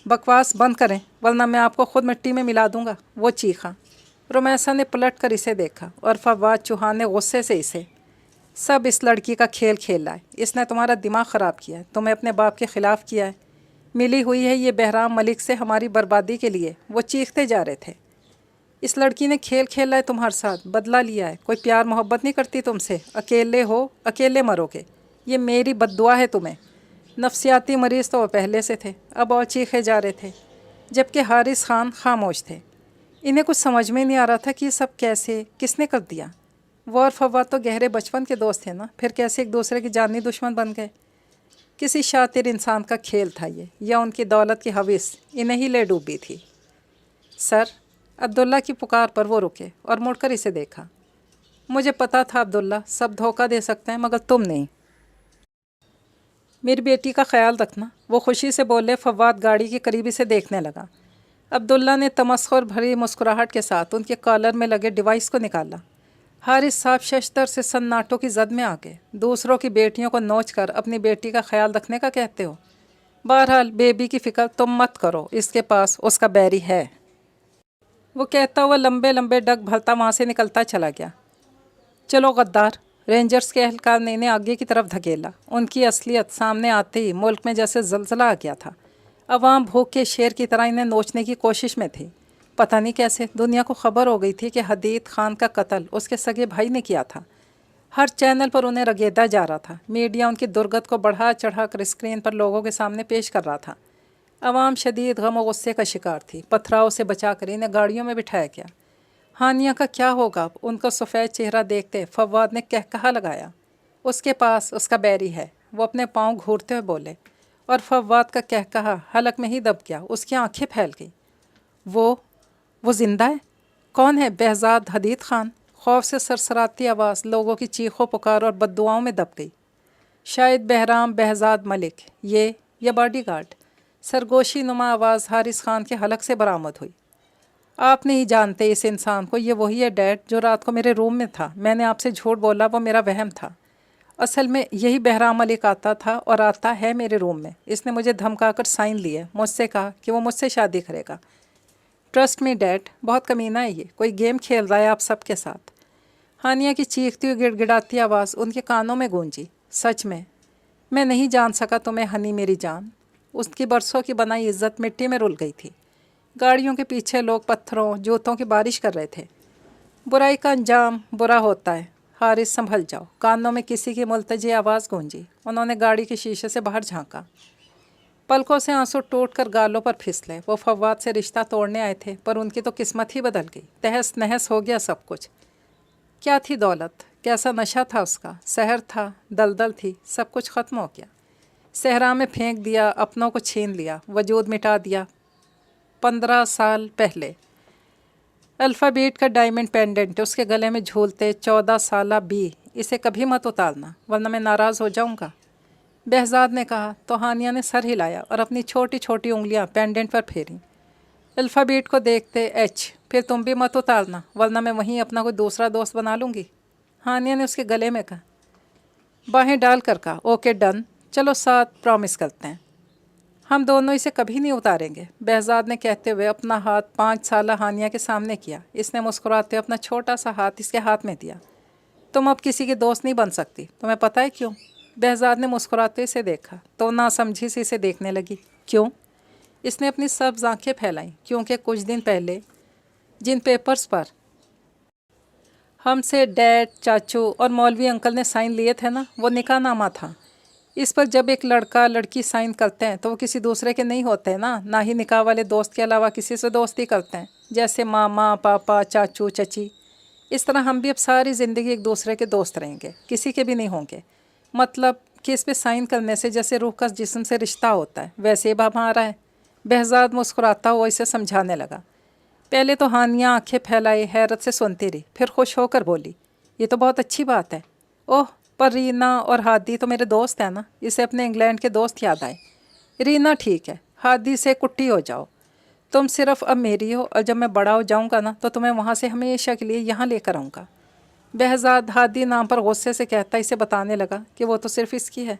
بکواس بند کریں ورنہ میں آپ کو خود مٹی میں ملا دوں گا، وہ چیخا۔ رمیسا نے پلٹ کر اسے دیکھا اور فواد چوہان نے غصے سے اسے، سب اس لڑکی کا کھیل کھیلا ہے، اس نے تمہارا دماغ خراب کیا ہے، تمہیں اپنے باپ کے خلاف کیا ہے، ملی ہوئی ہے یہ بہرام ملک سے ہماری بربادی کے لیے۔ وہ چیختے جا رہے تھے۔ اس لڑکی نے کھیل کھیلا ہے تمہارے ساتھ، بدلہ لیا ہے، کوئی پیار محبت نہیں کرتی تم سے، اکیلے ہو، اکیلے مرو گے، یہ میری بد دعا ہے تمہیں۔ نفسیاتی مریض تو وہ پہلے سے تھے، اب اور چیخے جا رہے تھے، جبکہ حارث خان خاموش تھے۔ انہیں کچھ سمجھ میں نہیں آ رہا تھا کہ یہ سب کیسے، کس نے کر دیا۔ وہ اور فواد تو گہرے بچپن کے دوست تھے نا، پھر کیسے ایک دوسرے کے جانی دشمن بن گئے؟ کسی شاطر انسان کا کھیل تھا یہ، یا ان کی دولت کی ہوس انہیں ہی لے ڈوبی تھی؟ سر، عبداللہ کی پکار پر وہ رکے اور مڑ کر اسے دیکھا۔ مجھے پتا تھا عبداللہ، سب دھوکہ دے سکتے ہیں مگر تم نہیں۔ میری بیٹی کا خیال رکھنا، وہ خوشی سے بولے۔ فواد گاڑی کے قریب اسے دیکھنے لگا۔ عبداللہ نے تمسخر بھری مسکراہٹ کے ساتھ ان کے کالر میں لگے ڈیوائس کو نکالا۔ حارث صاحب ششتر سے سناٹوں کی زد میں آ گئے۔ دوسروں کی بیٹیوں کو نوچ کر اپنی بیٹی کا خیال رکھنے کا کہتے ہو؟ بہرحال بیبی کی فکر تم مت کرو، اس کے پاس اس کا بیری ہے، وہ کہتا ہوا لمبے لمبے ڈگ بھرتا وہاں سے نکلتا چلا گیا۔ چلو غدار، رینجرز کے اہلکار نے انہیں آگے کی طرف دھکیلا۔ ان کی اصلیت سامنے آتے ہی ملک میں جیسے زلزلہ آ گیا تھا۔ عوام بھوک کے شیر کی طرح انہیں نوچنے کی کوشش میں تھی۔ پتہ نہیں کیسے دنیا کو خبر ہو گئی تھی کہ حدید خان کا قتل اس کے سگے بھائی نے کیا تھا۔ ہر چینل پر انہیں رگیدا جا رہا تھا۔ میڈیا ان کی درگت کو بڑھا چڑھا کر اسکرین پر لوگوں کے سامنے پیش کر رہا تھا۔ عوام شدید غم و غصے کا شکار تھی۔ پتھراؤ سے بچا کر انہیں گاڑیوں میں بٹھایا گیا۔ ہانیہ کا کیا ہوگا اب؟ ان کا سفید چہرہ دیکھتے فواد نے کہا لگایا، اس کے پاس اس کا بیری ہے۔ وہ اپنے پاؤں گھورتے ہوئے بولے، اور فواد کا کہا حلق میں ہی دب گیا۔ اس کی آنکھیں پھیل گئی۔ وہ زندہ ہے؟ کون ہے؟ بہزاد حدید خان؟ خوف سے سرسراتی آواز لوگوں کی چیخوں پکار اور بد دعاؤں میں دب گئی۔ شاید بہرام بہزاد ملک، یہ یا باڈی گارڈ؟ سرگوشی نما آواز حارث خان کے حلق سے برآمد ہوئی۔ آپ نہیں جانتے اس انسان کو، یہ وہی ہے ڈیڈ جو رات کو میرے روم میں تھا۔ میں نے آپ سے جھوٹ بولا، وہ میرا وہم تھا۔ اصل میں یہی بہرام ملک آتا تھا اور آتا ہے میرے روم میں۔ اس نے مجھے دھمکا کر سائن لیے، مجھ سے کہا کہ وہ مجھ سے شادی کرے گا۔ ٹرسٹ می ڈیڈ، بہت کمینہ ہے یہ، کوئی گیم کھیل رہا ہے آپ سب کے ساتھ۔ ہانیہ کی چیختی ہوئی گڑ گڑاتی آواز ان کے کانوں میں گونجی۔ سچ میں نہیں جان سکا تمہیں ہنی میری جان۔ اس کی برسوں کی بنائی عزت مٹی میں رل گئی تھی۔ گاڑیوں کے پیچھے لوگ پتھروں جوتوں کی بارش کر رہے تھے۔ برائی کا انجام برا ہوتا ہے، حارث سنبھل جاؤ، کانوں میں کسی کی ملتجی آواز گونجی۔ انہوں نے گاڑی کے شیشے سے باہر جھانکا۔ پلکوں سے آنسو ٹوٹ کر گالوں پر پھسلے۔ وہ فواد سے رشتہ توڑنے آئے تھے، پر ان کی تو قسمت ہی بدل گئی۔ تہس نہس ہو گیا سب کچھ۔ کیا تھی دولت، کیسا نشہ تھا اس کا، سحر تھا، دلدل تھی، سب کچھ ختم ہو گیا۔ صحرا میں پھینک دیا، اپنوں کو چھین لیا، وجود مٹا دیا۔ 15 سال پہلے الفابیٹ کا ڈائمنڈ پینڈنٹ اس کے گلے میں جھولتے 14 سالہ بی، اسے کبھی مت اتارنا ورنہ میں ناراض ہو جاؤں گا، بہزاد نے کہا تو ہانیہ نے سر ہلایا اور اپنی چھوٹی چھوٹی انگلیاں پینڈنٹ پر پھیریں۔ الفابیٹ کو دیکھتے ایچ، پھر تم بھی مت اتارنا ورنہ میں وہیں اپنا کوئی دوسرا دوست بنا لوں گی، ہانیہ نے اس کے گلے میں کہا۔ باہیں ڈال کر کہا، اوکے ڈن، چلو ساتھ پرومس کرتے ہیں، ہم دونوں اسے کبھی نہیں اتاریں گے، بہزاد نے کہتے ہوئے اپنا ہاتھ 5 سالہ ہانیہ کے سامنے کیا۔ اس نے مسکراتے ہوئے اپنا چھوٹا سا ہاتھ اس کے ہاتھ میں دیا۔ تم اب کسی کی دوست نہیں بن سکتی، تمہیں پتہ ہے کیوں؟ بہزاد نے مسکراتے اسے دیکھا تو ناسمجھی سے اسے دیکھنے لگی۔ کیوں؟ اس نے اپنی سبز آنکھیں پھیلائیں۔ کیونکہ کچھ دن پہلے جن پیپرز پر ہم سے ڈیڈ، چاچو اور مولوی انکل نے سائن لیے تھے نا، وہ نکاح نامہ تھا۔ اس پر جب ایک لڑکا لڑکی سائن کرتے ہیں تو وہ کسی دوسرے کے نہیں ہوتے نا، نہ ہی نکاح والے دوست کے علاوہ کسی سے دوستی کرتے ہیں، جیسے ماما، پاپا، چاچو، چچی۔ اس طرح ہم بھی اب ساری زندگی ایک دوسرے کے دوست رہیں گے، کسی کے بھی نہیں ہوں گے۔ مطلب کہ اس پہ سائن کرنے سے جیسے روح کا جسم سے رشتہ ہوتا ہے ویسے اب ہمارا ہے۔ بہزاد مسکراتا ہوا اسے سمجھانے لگا۔ پہلے تو ہانیہ آنکھیں پھیلائے حیرت سے سنتی رہی، پھر خوش ہو کر بولی، یہ تو بہت اچھی بات ہے۔ اوہ، پر رینا اور ہادی تو میرے دوست ہیں نا۔ اسے اپنے انگلینڈ کے دوست یاد آئے۔ رینا ٹھیک ہے، ہادی سے کٹی ہو جاؤ، تم صرف اب میری ہو، اور جب میں بڑا ہو جاؤں گا نا تو تمہیں وہاں سے ہمیشہ کے لیے یہاں لے کر آؤں گا۔ بہزاد ہادی نام پر غصے سے کہتا اسے بتانے لگا کہ وہ تو صرف اس کی ہے۔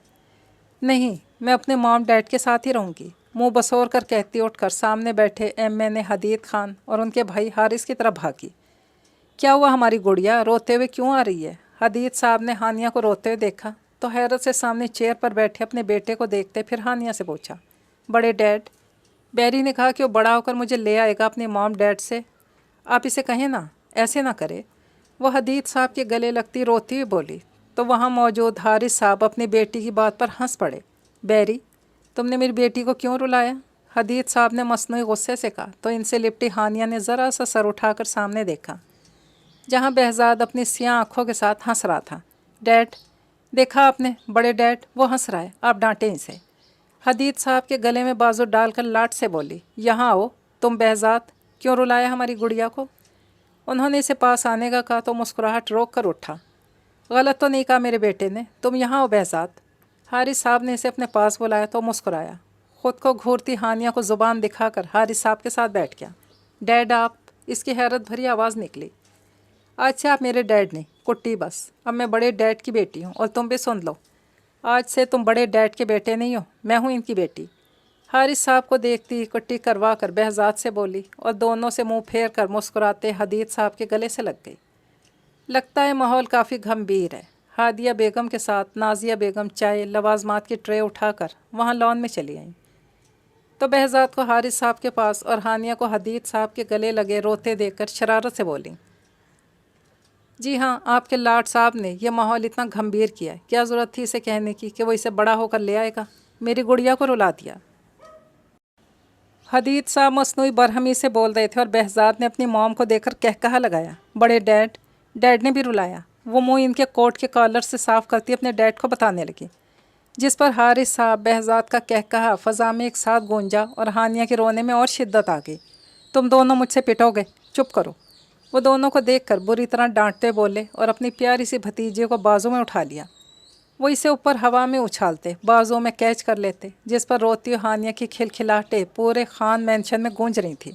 نہیں، میں اپنے مام ڈیڈ کے ساتھ ہی رہوں گی، منہ بسور کر کہتی اٹھ کر سامنے بیٹھے ایم اے نے حدید خان اور ان کے بھائی حارث کی طرف بھاگی۔ کیا ہوا ہماری گڑیا روتے ہوئے کیوں آ رہی ہے؟ حدید صاحب نے ہانیہ کو روتے ہوئے دیکھا تو حیرت سے سامنے چیئر پر بیٹھے اپنے بیٹے کو دیکھتے پھر ہانیہ سے پوچھا، بڑے ڈیڈ؟ بیری نے کہا کہ وہ بڑا ہو کر مجھے لے آئے گا اپنے مام ڈیڈ سے، آپ اسے کہیں نا، ایسے نہ کرے۔ وہ حدید صاحب کے گلے لگتی روتی ہوئی بولی تو وہاں موجود حارث صاحب اپنی بیٹی کی بات پر ہنس پڑے۔ بیری، تم نے میری بیٹی کو کیوں رلایا؟ حدید صاحب نے مصنوعی غصے سے کہا تو ان سے لپٹی ہانیہ نے ذرا سا سر اٹھا کر سامنے دیکھا جہاں بہزاد اپنی سیاہ آنکھوں کے ساتھ ہنس رہا تھا۔ ڈیڈ، دیکھا آپ نے، بڑے ڈیڈ وہ ہنس رہا ہے، آپ ڈانٹیں اسے۔ حدید صاحب کے گلے میں بازو ڈال کر لاٹ سے بولی، یہاں آؤ تم بہزاد، کیوں رلایا ہماری گڑیا کو؟ انہوں نے اسے پاس آنے کا کہا تو مسکراہٹ روک کر اٹھا۔ غلط تو نہیں کہا میرے بیٹے نے، تم یہاں آؤ بہزاد۔ حارث صاحب نے اسے اپنے پاس بلایا تو مسکرایا، خود کو گھورتی ہانیہ کو زبان دکھا کر حارث صاحب کے ساتھ بیٹھ گیا۔ ڈیڈ آپ؟ اس کی حیرت بھری آواز نکلی۔ آج سے آپ میرے ڈیڈ نہیں، کٹی بس، اب میں بڑے ڈیڈ کی بیٹی ہوں، اور تم بھی سن لو، آج سے تم بڑے ڈیڈ کے بیٹے نہیں ہو، میں ہوں ان کی بیٹی۔ حارث صاحب کو دیکھتی کٹی کروا کر بہزاد سے بولی اور دونوں سے منہ پھیر کر مسکراتے حدید صاحب کے گلے سے لگ گئی۔ لگتا ہے ماحول کافی گھمبیر ہے۔ ہادیہ بیگم کے ساتھ نازیہ بیگم چائے لوازمات کی ٹرے اٹھا کر وہاں لان میں چلی آئیں تو بہزاد کو حارث صاحب کے پاس اور ہانیہ کو حدید صاحب کے گلے لگے روتے دیکھ کر شرارت سے بولیں، جی ہاں، آپ کے لاٹ صاحب نے یہ ماحول اتنا گھمبیر کیا ہے، کیا ضرورت تھی اسے کہنے کی کہ وہ اسے بڑا ہو کر لے آئے گا، میری گڑیا کو رلا دیا۔ حدید صاحب مصنوعی برہمی سے بول رہے تھے اور بہزاد نے اپنی موم کو دیکھ کر کہا لگایا، بڑے ڈیڈ؟ ڈیڈ نے بھی رلایا؟ وہ منہ ان کے کوٹ کے کالر سے صاف کرتی اپنے ڈیڈ کو بتانے لگی، جس پر حارث صاحب بہزاد کا کہا فضا میں ایک ساتھ گونجا اور ہانیہ کے رونے میں اور شدت آ گئی۔ تم دونوں مجھ سے پٹو گے، چپ کرو۔ وہ دونوں کو دیکھ کر بری طرح ڈانٹتے بولے اور اپنی پیاری سی بھتیجے کو بازو میں اٹھا لیا۔ وہ اسے اوپر ہوا میں اچھالتے، بازو میں کیچ کر لیتے، جس پر روتی ہانیہ کی کھلکھلاہٹیں پورے خان مینشن میں گونج رہی تھیں۔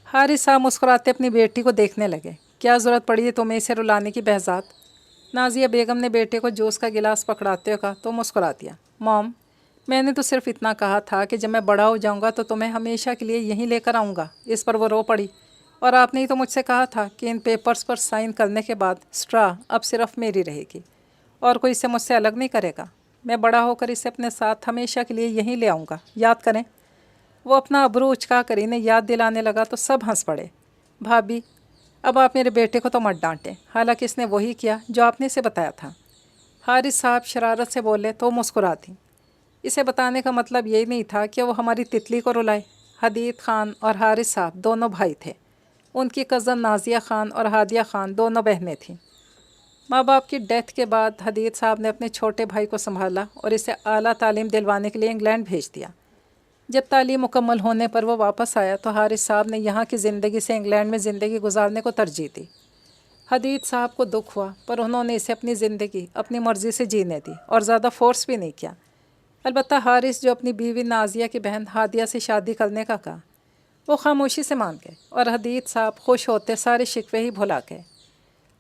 حارث صاحب مسکراتے اپنی بیٹی کو دیکھنے لگے، کیا ضرورت پڑی ہے تمہیں اسے رلانے کی بہزاد؟ نازیہ بیگم نے بیٹے کو جوس کا گلاس پکڑاتے ہوئے کہا تو مسکرا دیا، موم، میں نے تو صرف اتنا کہا تھا کہ جب میں بڑا ہو جاؤں گا تو تمہیں ہمیشہ کے لیے یہیں لے کر آؤں گا۔ اس پر وہ رو پڑی، اور آپ نے ہی تو مجھ سے کہا تھا کہ ان پیپرز پر سائن کرنے کے بعد اسٹرا اب صرف میری رہے گی اور کوئی اسے مجھ سے الگ نہیں کرے گا۔ میں بڑا ہو کر اسے اپنے ساتھ ہمیشہ کے لیے یہیں لے آؤں گا، یاد کریں۔ وہ اپنا ابرو اچکا کر انہیں یاد دلانے لگا تو سب ہنس پڑے۔ بھابھی، اب آپ میرے بیٹے کو تو مت ڈانٹیں، حالانکہ اس نے وہی کیا جو آپ نے اسے بتایا تھا۔ حارث صاحب شرارت سے بولے تو مسکراتی، اسے بتانے کا مطلب یہی نہیں تھا کہ وہ ہماری تتلی کو رلائے۔ حدید خان اور حارث صاحب دونوں بھائی تھے، ان کی کزن نازیہ خان اور ہادیہ خان دونوں بہنیں تھیں۔ ماں باپ کی ڈیتھ کے بعد حدید صاحب نے اپنے چھوٹے بھائی کو سنبھالا اور اسے اعلیٰ تعلیم دلوانے کے لیے انگلینڈ بھیج دیا۔ جب تعلیم مکمل ہونے پر وہ واپس آیا تو حارث صاحب نے یہاں کی زندگی سے انگلینڈ میں زندگی گزارنے کو ترجیح دی۔ حدید صاحب کو دکھ ہوا پر انہوں نے اسے اپنی زندگی اپنی مرضی سے جینے دی اور زیادہ فورس بھی نہیں کیا۔ البتہ حارث جو اپنی بیوی نازیہ کی بہن ہادیہ سے شادی کرنے کا کہا، وہ خاموشی سے مان گئے اور حدید صاحب خوش ہوتے سارے شکوے ہی بھلا گئے۔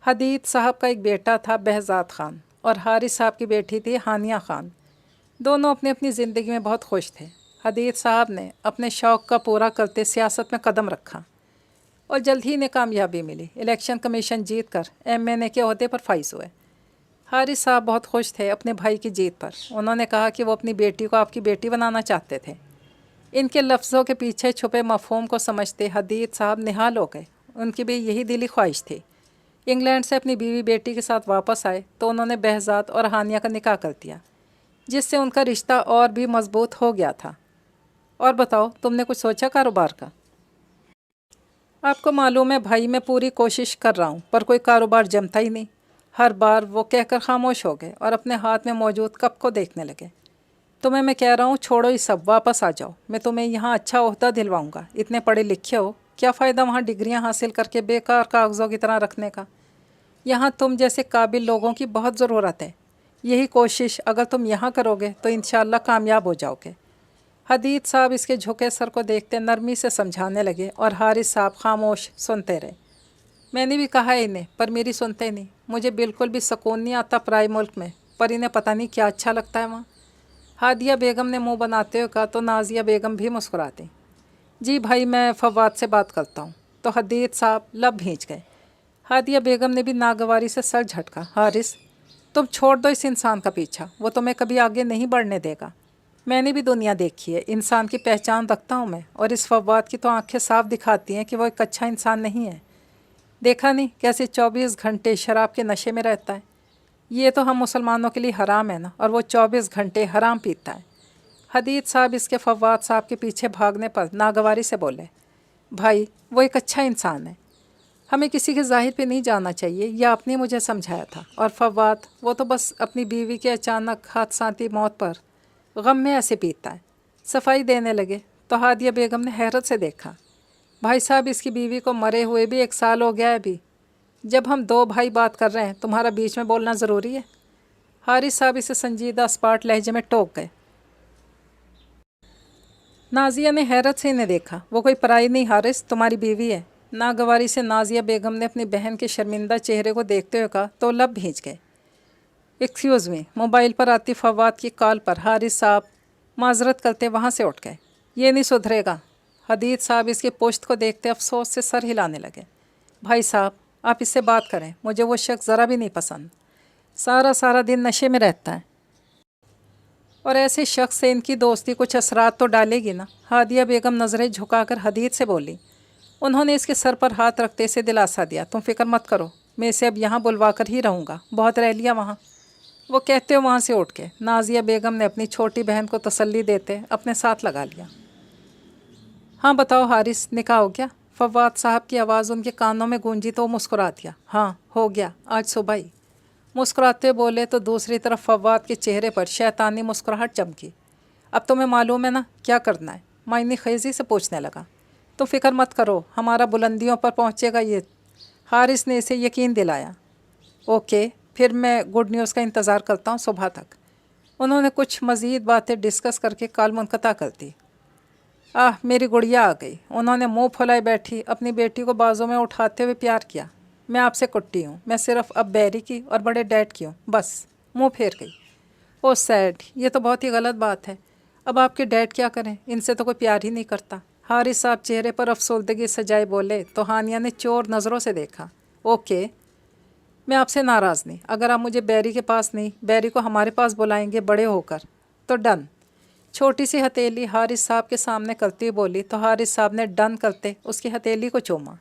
حدید صاحب کا ایک بیٹا تھا بہزاد خان اور حارث صاحب کی بیٹی تھی ہانیہ خان۔ دونوں اپنی اپنی زندگی میں بہت خوش تھے۔ حدید صاحب نے اپنے شوق کا پورا کرتے سیاست میں قدم رکھا اور جلد ہی انہیں کامیابی ملی، الیکشن کمیشن جیت کر ایم این اے کے عہدے پر فائز ہوئے۔ حارث صاحب بہت خوش تھے اپنے بھائی کی جیت پر، انہوں نے کہا کہ وہ اپنی بیٹی کو آپ کی بیٹی بنانا چاہتے تھے۔ ان کے لفظوں کے پیچھے چھپے مفہوم کو سمجھتے حدید صاحب نہال ہو گئے، ان کی بھی یہی دلی خواہش تھی۔ انگلینڈ سے اپنی بیوی بیٹی کے ساتھ واپس آئے تو انہوں نے بہزاد اور ہانیہ کا نکاح کر دیا، جس سے ان کا رشتہ اور بھی مضبوط ہو گیا تھا۔ اور بتاؤ، تم نے کچھ سوچا کاروبار کا؟ آپ کو معلوم ہے بھائی، میں پوری کوشش کر رہا ہوں پر کوئی کاروبار جمتا ہی نہیں۔ ہر بار وہ کہہ کر خاموش ہو گئے اور اپنے ہاتھ میں موجود کپ کو دیکھنے لگے۔ تمہیں میں کہہ رہا ہوں چھوڑو یہ سب، واپس آ جاؤ، میں تمہیں یہاں اچھا عہدہ دلواؤں گا۔ اتنے پڑھے لکھے ہو، کیا فائدہ وہاں ڈگریاں حاصل کر کے بیکار کاغذوں کی طرح رکھنے کا؟ یہاں تم جیسے قابل لوگوں کی بہت ضرورت ہے۔ یہی کوشش اگر تم یہاں کرو گے تو انشاءاللہ کامیاب ہو جاؤ گے۔ حدید صاحب اس کے جھکے سر کو دیکھتے نرمی سے سمجھانے لگے اور حارث صاحب خاموش سنتے رہے۔ میں نے بھی کہا ہے انہیں، پر میری سنتے نہیں۔ مجھے بالکل بھی سکون نہیں آتا پرائے ملک میں، پر انہیں پتہ نہیں کیا اچھا لگتا ہے وہاں۔ ہادیہ بیگم نے منہ بناتے ہوئے کہا تو نازیہ بیگم بھی مسکراتی۔ جی بھائی، میں فواد سے بات کرتا ہوں۔ تو حدید صاحب لب بھینچ گئے۔ ہادیہ بیگم نے بھی ناگواری سے سر جھٹکا۔ حارث، تم چھوڑ دو اس انسان کا پیچھا، وہ تمہیں کبھی آگے نہیں بڑھنے دے گا۔ میں نے بھی دنیا دیکھی ہے، انسان کی پہچان رکھتا ہوں میں، اور اس فواد کی تو آنکھیں صاف دکھاتی ہیں کہ وہ ایک اچھا انسان نہیں ہے۔ دیکھا نہیں کیسے 24 گھنٹے شراب کے نشے میں رہتا ہے؟ یہ تو ہم مسلمانوں کے لیے حرام ہے نا، اور وہ 24 گھنٹے حرام پیتا ہے۔ حدید صاحب اس کے فواد صاحب کے پیچھے بھاگنے پر ناگواری سے بولے، بھائی وہ ایک اچھا انسان ہے، ہمیں کسی کے ظاہر پہ نہیں جانا چاہیے، یا آپ نے مجھے سمجھایا تھا۔ اور فواد، وہ تو بس اپنی بیوی کے اچانک حادثاتی موت پر غم میں ایسے پیتا ہے۔ صفائی دینے لگے تو ہادیہ بیگم نے حیرت سے دیکھا۔ بھائی صاحب، اس کی بیوی کو مرے ہوئے بھی 1 سال ہو گیا ہے ابھی۔ جب ہم 2 بھائی بات کر رہے ہیں تمہارا بیچ میں بولنا ضروری ہے؟ حارث صاحب اسے سنجیدہ اسپاٹ لہجے میں ٹوک گئے۔ نازیہ نے حیرت سے انہیں دیکھا۔ وہ کوئی پرائی نہیں حارث، تمہاری بیوی ہے۔ ناگواری سے نازیہ بیگم نے اپنی بہن کے شرمندہ چہرے کو دیکھتے ہوئے کہا تو لب بھینچ گئے۔ ایکسکیوز می، موبائل پر آتی فواد کی کال پر حارث صاحب معذرت کرتے وہاں سے اٹھ گئے۔ یہ نہیں سدھرے گا۔ حدید صاحب اس کی پشت کو دیکھتے افسوس سے سر ہلانے لگے۔ بھائی صاحب، آپ اس سے بات کریں، مجھے وہ شخص ذرا بھی نہیں پسند۔ سارا دن نشے میں رہتا ہے، اور ایسے شخص سے ان کی دوستی کچھ اثرات تو ڈالے گی نا۔ ہادیہ بیگم نظریں جھکا کر حدید سے بولی۔ انہوں نے اس کے سر پر ہاتھ رکھتے سے دلاسا دیا، تم فکر مت کرو، میں اسے اب یہاں بلوا کر ہی رہوں گا، بہت رہ لیا وہاں۔ وہ کہتے ہوئے وہاں سے اٹھ کے نازیہ بیگم نے اپنی چھوٹی بہن کو تسلی دیتے اپنے ساتھ لگا لیا۔ ہاں بتاؤ حارث، نکاح ہو گیا؟ فواد صاحب کی آواز ان کے کانوں میں گونجی تو وہ مسکرا دیا۔ ہاں ہو گیا، آج صبح ہی۔ مسکراتے بولے تو دوسری طرف فواد کے چہرے پر شیطانی مسکراہٹ چمکی۔ اب تمہیں معلوم ہے نا کیا کرنا ہے؟ معنی خیزی سے پوچھنے لگا۔ تو فکر مت کرو، ہمارا بلندیوں پر پہنچے گا یہ۔ حارث نے اسے یقین دلایا۔ اوکے، پھر میں گڈ نیوز کا انتظار کرتا ہوں صبح تک۔ انہوں نے کچھ مزید باتیں ڈسکس کر کے کال منقطع کر دی۔ میری گڑیا آ گئی۔ انہوں نے منہ پھلائے بیٹھی اپنی بیٹی کو بازوں میں اٹھاتے ہوئے پیار کیا۔ میں آپ سے کٹی ہوں، میں صرف اب بیری کی اور بڑے ڈیڈ کی ہوں، بس۔ منہ پھیر گئی۔ او سیڈ، یہ تو بہت ہی غلط بات ہے۔ اب آپ کے ڈیڈ کیا کریں، ان سے تو کوئی پیار ہی نہیں کرتا۔ حارث صاحب چہرے پر افسردگی سجائے بولے تو ہانیہ نے چور نظروں سے دیکھا۔ اوکے، میں آپ سے ناراض نہیں، اگر آپ مجھے بیری کے پاس نہیں، بیری کو ہمارے پاس بلائیں گے بڑے ہو کر تو ڈن۔ چھوٹی سی ہتھیلی حارث صاحب کے سامنے کرتی بولی تو حارث صاحب نے ڈن کرتے اس کی ہتھیلی کو چوما۔